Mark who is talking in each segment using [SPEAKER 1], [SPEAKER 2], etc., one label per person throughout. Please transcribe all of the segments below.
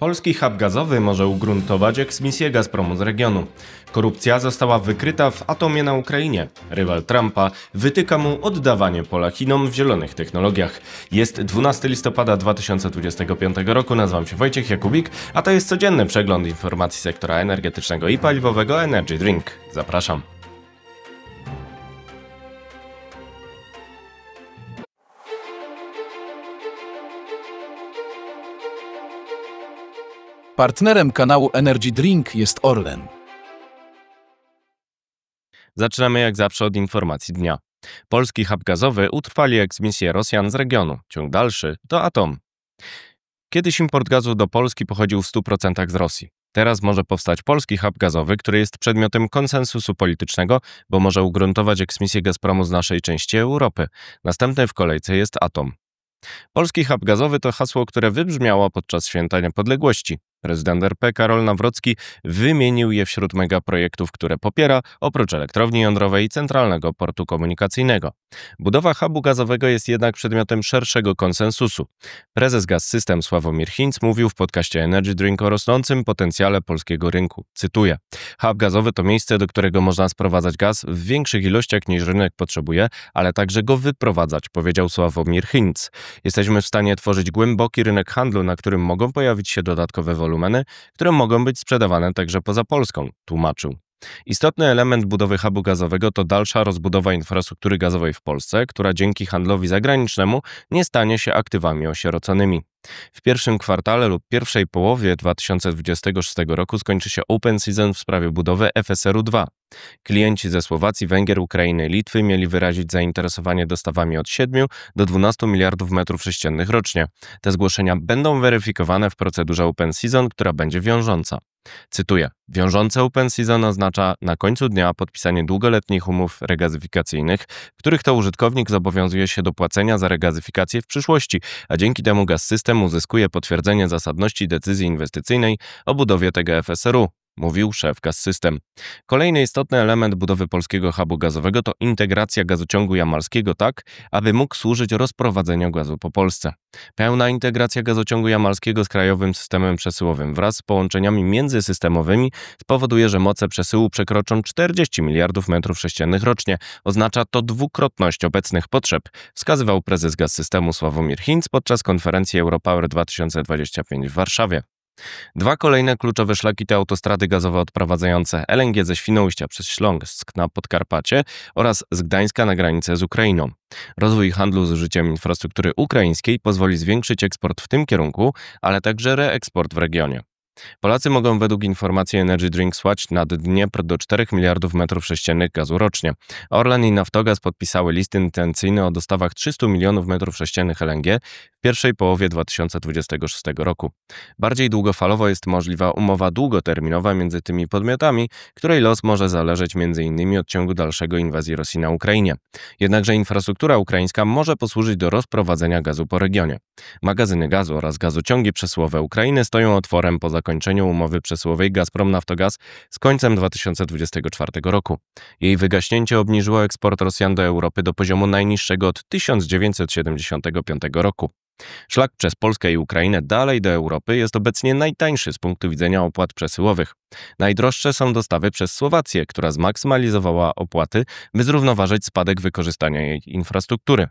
[SPEAKER 1] Polski hub gazowy może ugruntować eksmisję Gazpromu z regionu. Korupcja została wykryta w atomie na Ukrainie. Rywal Trumpa wytyka mu oddawanie pola Chinom w zielonych technologiach. Jest 12 listopada 2025 roku, nazywam się Wojciech Jakubik, a to jest codzienny przegląd informacji sektora energetycznego i paliwowego Energy Drink. Zapraszam.
[SPEAKER 2] Partnerem kanału Energy Drink jest Orlen.
[SPEAKER 1] Zaczynamy jak zawsze od informacji dnia. Polski hub gazowy utrwali eksmisję Rosjan z regionu. Ciąg dalszy to Atom. Kiedyś import gazu do Polski pochodził w 100% z Rosji. Teraz może powstać polski hub gazowy, który jest przedmiotem konsensusu politycznego, bo może ugruntować eksmisję Gazpromu z naszej części Europy. Następny w kolejce jest Atom. Polski hub gazowy to hasło, które wybrzmiało podczas Święta Niepodległości. Prezydent RP Karol Nawrocki wymienił je wśród megaprojektów, które popiera, oprócz elektrowni jądrowej i centralnego portu komunikacyjnego. Budowa hubu gazowego jest jednak przedmiotem szerszego konsensusu. Prezes Gaz-System Sławomir Hinc mówił w podcaście Energy Drink o rosnącym potencjale polskiego rynku. Cytuję: hub gazowy to miejsce, do którego można sprowadzać gaz w większych ilościach niż rynek potrzebuje, ale także go wyprowadzać, powiedział Sławomir Hinc. Jesteśmy w stanie tworzyć głęboki rynek handlu, na którym mogą pojawić się dodatkowe wolumeny, które mogą być sprzedawane także poza Polską, tłumaczył. Istotny element budowy hubu gazowego to dalsza rozbudowa infrastruktury gazowej w Polsce, która dzięki handlowi zagranicznemu nie stanie się aktywami osieroconymi. W pierwszym kwartale lub pierwszej połowie 2026 roku skończy się open season w sprawie budowy FSRU 2. Klienci ze Słowacji, Węgier, Ukrainy i Litwy mieli wyrazić zainteresowanie dostawami od 7 do 12 miliardów metrów sześciennych rocznie. Te zgłoszenia będą weryfikowane w procedurze open season, która będzie wiążąca. Cytuję: wiążące open season oznacza na końcu dnia podpisanie długoletnich umów regazyfikacyjnych, w których to użytkownik zobowiązuje się do płacenia za regazyfikację w przyszłości, a dzięki temu Gaz-System uzyskuje potwierdzenie zasadności decyzji inwestycyjnej o budowie tego FSRU, mówił szef Gaz-System. Kolejny istotny element budowy polskiego hubu gazowego to integracja gazociągu jamalskiego tak, aby mógł służyć rozprowadzeniu gazu po Polsce. Pełna integracja gazociągu jamalskiego z krajowym systemem przesyłowym wraz z połączeniami międzysystemowymi spowoduje, że moce przesyłu przekroczą 40 miliardów metrów sześciennych rocznie. Oznacza to dwukrotność obecnych potrzeb, wskazywał prezes Gaz-Systemu Sławomir Hinc podczas konferencji Europower 2025 w Warszawie. Dwa kolejne kluczowe szlaki to autostrady gazowe odprowadzające LNG ze Świnoujścia przez Śląsk na Podkarpacie oraz z Gdańska na granicę z Ukrainą. Rozwój handlu z użyciem infrastruktury ukraińskiej pozwoli zwiększyć eksport w tym kierunku, ale także reeksport w regionie. Polacy mogą według informacji Energy Drink słać nad Dniepr do 4 miliardów metrów sześciennych gazu rocznie. Orlen i Naftogaz podpisały list intencyjny o dostawach 300 milionów metrów sześciennych LNG w pierwszej połowie 2026 roku. Bardziej długofalowo jest możliwa umowa długoterminowa między tymi podmiotami, której los może zależeć m.in. od ciągu dalszego inwazji Rosji na Ukrainie. Jednakże infrastruktura ukraińska może posłużyć do rozprowadzenia gazu po regionie. Magazyny gazu oraz gazociągi przesyłowe Ukrainy stoją otworem po zakończeniu umowy przesyłowej Gazprom-Naftogaz z końcem 2024 roku. Jej wygaśnięcie obniżyło eksport Rosjan do Europy do poziomu najniższego od 1975 roku. Szlak przez Polskę i Ukrainę dalej do Europy jest obecnie najtańszy z punktu widzenia opłat przesyłowych. Najdroższe są dostawy przez Słowację, która zmaksymalizowała opłaty, by zrównoważyć spadek wykorzystania jej infrastruktury.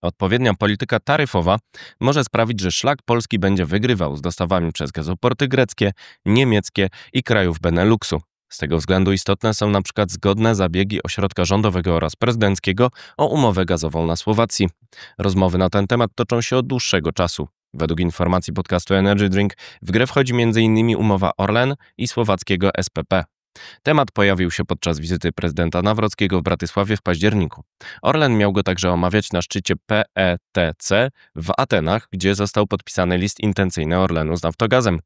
[SPEAKER 1] Odpowiednia polityka taryfowa może sprawić, że szlak polski będzie wygrywał z dostawami przez gazoporty greckie, niemieckie i krajów Beneluxu. Z tego względu istotne są np. zgodne zabiegi ośrodka rządowego oraz prezydenckiego o umowę gazową na Słowacji. Rozmowy na ten temat toczą się od dłuższego czasu. Według informacji podcastu Energy Drink w grę wchodzi m.in. umowa Orlen i słowackiego SPP. Temat pojawił się podczas wizyty prezydenta Nawrockiego w Bratysławie w październiku. Orlen miał go także omawiać na szczycie PETC w Atenach, gdzie został podpisany list intencyjny Orlenu z Naftogazem.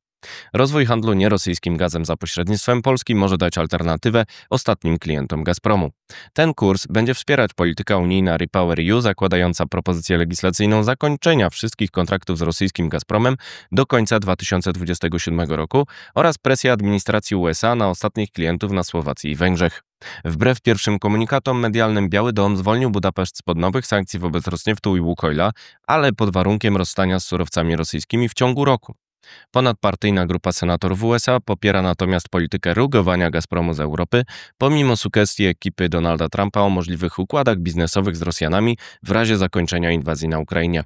[SPEAKER 1] Rozwój handlu nierosyjskim gazem za pośrednictwem Polski może dać alternatywę ostatnim klientom Gazpromu. Ten kurs będzie wspierać polityka unijna REPowerEU zakładająca propozycję legislacyjną zakończenia wszystkich kontraktów z rosyjskim Gazpromem do końca 2027 roku oraz presja administracji USA na ostatnich klientów na Słowacji i Węgrzech. Wbrew pierwszym komunikatom medialnym Biały Dom zwolnił Budapeszt spod nowych sankcji wobec Rosnieftu i Łukoila, ale pod warunkiem rozstania z surowcami rosyjskimi w ciągu roku. Ponadpartyjna grupa senatorów USA popiera natomiast politykę rugowania Gazpromu z Europy, pomimo sugestii ekipy Donalda Trumpa o możliwych układach biznesowych z Rosjanami w razie zakończenia inwazji na Ukrainie.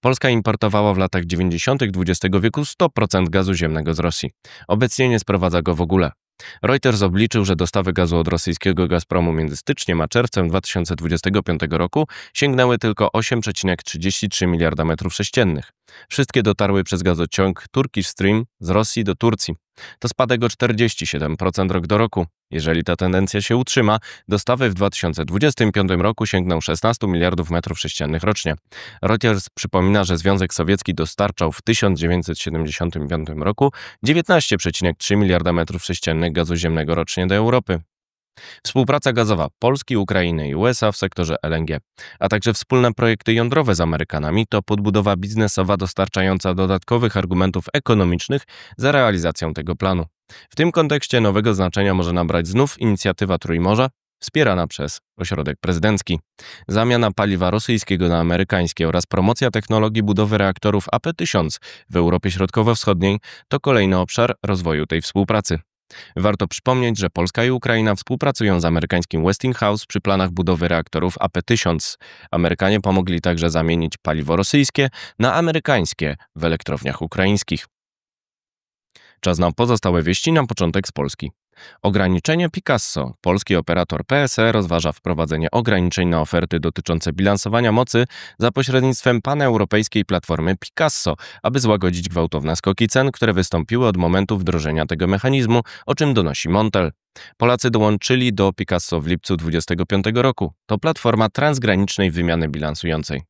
[SPEAKER 1] Polska importowała w latach 90. XX wieku 100% gazu ziemnego z Rosji. Obecnie nie sprowadza go w ogóle. Reuters obliczył, że dostawy gazu od rosyjskiego Gazpromu między styczniem a czerwcem 2025 roku sięgnęły tylko 8,33 miliarda metrów sześciennych. Wszystkie dotarły przez gazociąg Turkish Stream z Rosji do Turcji. To spadek o 47% rok do roku. Jeżeli ta tendencja się utrzyma, dostawy w 2025 roku sięgną 16 miliardów metrów sześciennych rocznie. Reuters przypomina, że Związek Sowiecki dostarczał w 1975 roku 19,3 miliarda metrów sześciennych gazu ziemnego rocznie do Europy. Współpraca gazowa Polski, Ukrainy i USA w sektorze LNG, a także wspólne projekty jądrowe z Amerykanami to podbudowa biznesowa dostarczająca dodatkowych argumentów ekonomicznych za realizacją tego planu. W tym kontekście nowego znaczenia może nabrać znów inicjatywa Trójmorza, wspierana przez ośrodek prezydencki. Zamiana paliwa rosyjskiego na amerykańskie oraz promocja technologii budowy reaktorów AP1000 w Europie Środkowo-Wschodniej to kolejny obszar rozwoju tej współpracy. Warto przypomnieć, że Polska i Ukraina współpracują z amerykańskim Westinghouse przy planach budowy reaktorów AP1000. Amerykanie pomogli także zamienić paliwo rosyjskie na amerykańskie w elektrowniach ukraińskich. Czas na pozostałe wieści, na początek z Polski. Ograniczenie Picasso. Polski operator PSE rozważa wprowadzenie ograniczeń na oferty dotyczące bilansowania mocy za pośrednictwem paneuropejskiej platformy Picasso, aby złagodzić gwałtowne skoki cen, które wystąpiły od momentu wdrożenia tego mechanizmu, o czym donosi Montel. Polacy dołączyli do Picasso w lipcu 2025 roku. To platforma transgranicznej wymiany bilansującej.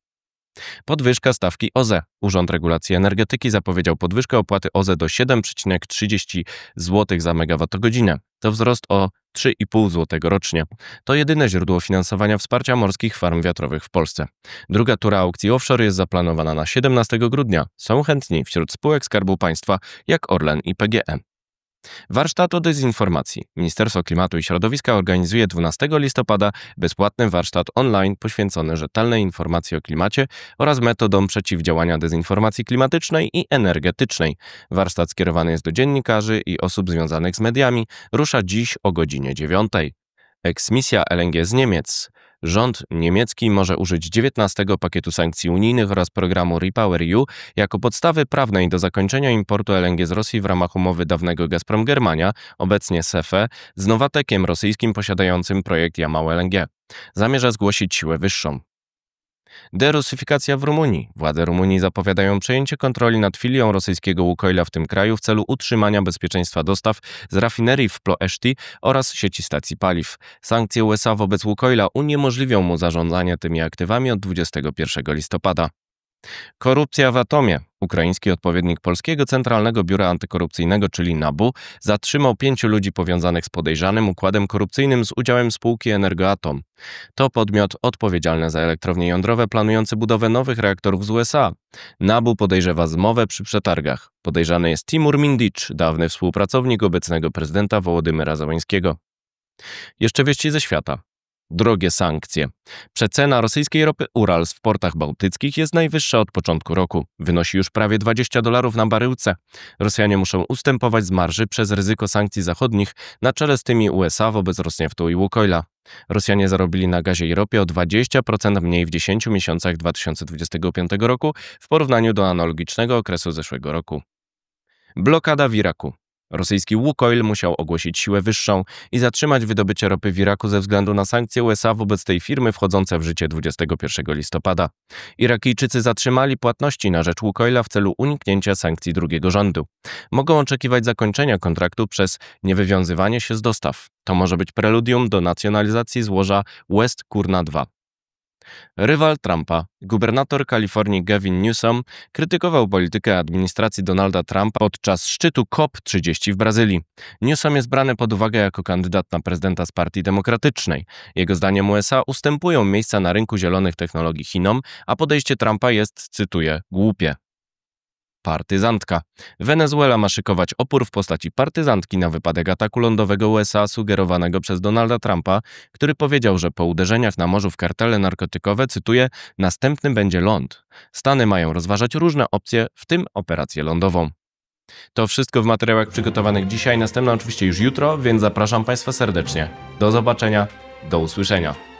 [SPEAKER 1] Podwyżka stawki OZE. Urząd Regulacji Energetyki zapowiedział podwyżkę opłaty OZE do 7,30 zł za megawattogodzinę. To wzrost o 3,5 zł rocznie. To jedyne źródło finansowania wsparcia morskich farm wiatrowych w Polsce. Druga tura aukcji offshore jest zaplanowana na 17 grudnia. Są chętni wśród spółek Skarbu Państwa jak Orlen i PGE. Warsztat o dezinformacji. Ministerstwo Klimatu i Środowiska organizuje 12 listopada bezpłatny warsztat online poświęcony rzetelnej informacji o klimacie oraz metodom przeciwdziałania dezinformacji klimatycznej i energetycznej. Warsztat skierowany jest do dziennikarzy i osób związanych z mediami. Rusza dziś o godzinie 9. Eksmisja LNG z Niemiec. Rząd niemiecki może użyć 19 pakietu sankcji unijnych oraz programu REPowerEU jako podstawy prawnej do zakończenia importu LNG z Rosji w ramach umowy dawnego Gazprom Germania, obecnie SEFE, z Nowatekiem rosyjskim posiadającym projekt Jamał LNG. Zamierza zgłosić siłę wyższą. Derusyfikacja w Rumunii. Władze Rumunii zapowiadają przejęcie kontroli nad filią rosyjskiego Łukoila w tym kraju w celu utrzymania bezpieczeństwa dostaw z rafinerii w Ploiești oraz sieci stacji paliw. Sankcje USA wobec Łukoila uniemożliwią mu zarządzanie tymi aktywami od 21 listopada. Korupcja w atomie. Ukraiński odpowiednik Polskiego Centralnego Biura Antykorupcyjnego, czyli NABU, zatrzymał 5 ludzi powiązanych z podejrzanym układem korupcyjnym z udziałem spółki Energoatom. To podmiot odpowiedzialny za elektrownie jądrowe planujący budowę nowych reaktorów z USA. NABU podejrzewa zmowę przy przetargach. Podejrzany jest Timur Mindic, dawny współpracownik obecnego prezydenta Wołodymyra Zełańskiego. Jeszcze wieści ze świata. Drogie sankcje. Przecena rosyjskiej ropy Urals w portach bałtyckich jest najwyższa od początku roku. Wynosi już prawie $20 na baryłce. Rosjanie muszą ustępować z marży przez ryzyko sankcji zachodnich na czele z tymi USA wobec Rosnieftu i Łukoila. Rosjanie zarobili na gazie i ropie o 20% mniej w 10 miesiącach 2025 roku w porównaniu do analogicznego okresu zeszłego roku. Blokada w Iraku. Rosyjski Łukoil musiał ogłosić siłę wyższą i zatrzymać wydobycie ropy w Iraku ze względu na sankcje USA wobec tej firmy wchodzące w życie 21 listopada. Irakijczycy zatrzymali płatności na rzecz Łukoila w celu uniknięcia sankcji drugiego rzędu. Mogą oczekiwać zakończenia kontraktu przez niewywiązywanie się z dostaw. To może być preludium do nacjonalizacji złoża West Kurna 2. Rywal Trumpa, gubernator Kalifornii Gavin Newsom, krytykował politykę administracji Donalda Trumpa podczas szczytu COP30 w Brazylii. Newsom jest brany pod uwagę jako kandydat na prezydenta z Partii Demokratycznej. Jego zdaniem USA ustępują miejsca na rynku zielonych technologii Chinom, a podejście Trumpa jest, cytuję, głupie. Partyzantka. Wenezuela ma szykować opór w postaci partyzantki na wypadek ataku lądowego USA sugerowanego przez Donalda Trumpa, który powiedział, że po uderzeniach na morzu w kartele narkotykowe, cytuję, następny będzie ląd. Stany mają rozważać różne opcje, w tym operację lądową. To wszystko w materiałach przygotowanych dzisiaj, następna oczywiście już jutro, więc zapraszam Państwa serdecznie. Do zobaczenia, do usłyszenia.